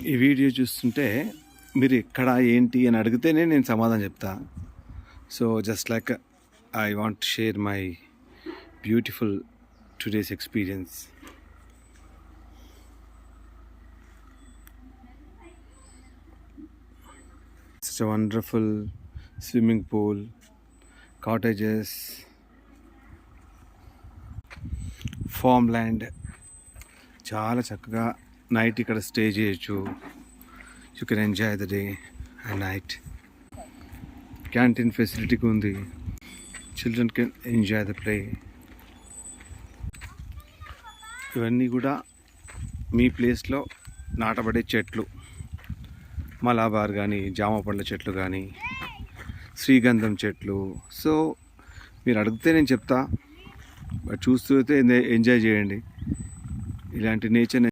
ఈ వీడియో చూస్తుంటే మీరు ఎక్కడ ఏంటి అని అడిగితేనే నేను సమాధానం చెప్తా. So just like I want to share my beautiful today's experience. Such a wonderful swimming pool, cottages, farmland. చాలా చక్కగా నైట్ ఇక్కడ స్టే చేయొచ్చు. You can enjoy the day and night. Canteen facility ఉంది. Children can enjoy the play. ఇవన్నీ కూడా మీ ప్లేస్లో నాటబడే చెట్లు. మలాబార్ కానీ, జామ పండ్ల చెట్లు కానీ, శ్రీగంధం చెట్లు. సో మీరు అడిగితే నేను చెప్తా, బట్ చూస్తూ అయితే ఎంజాయ్ చేయండి ఇలాంటి నేచర్.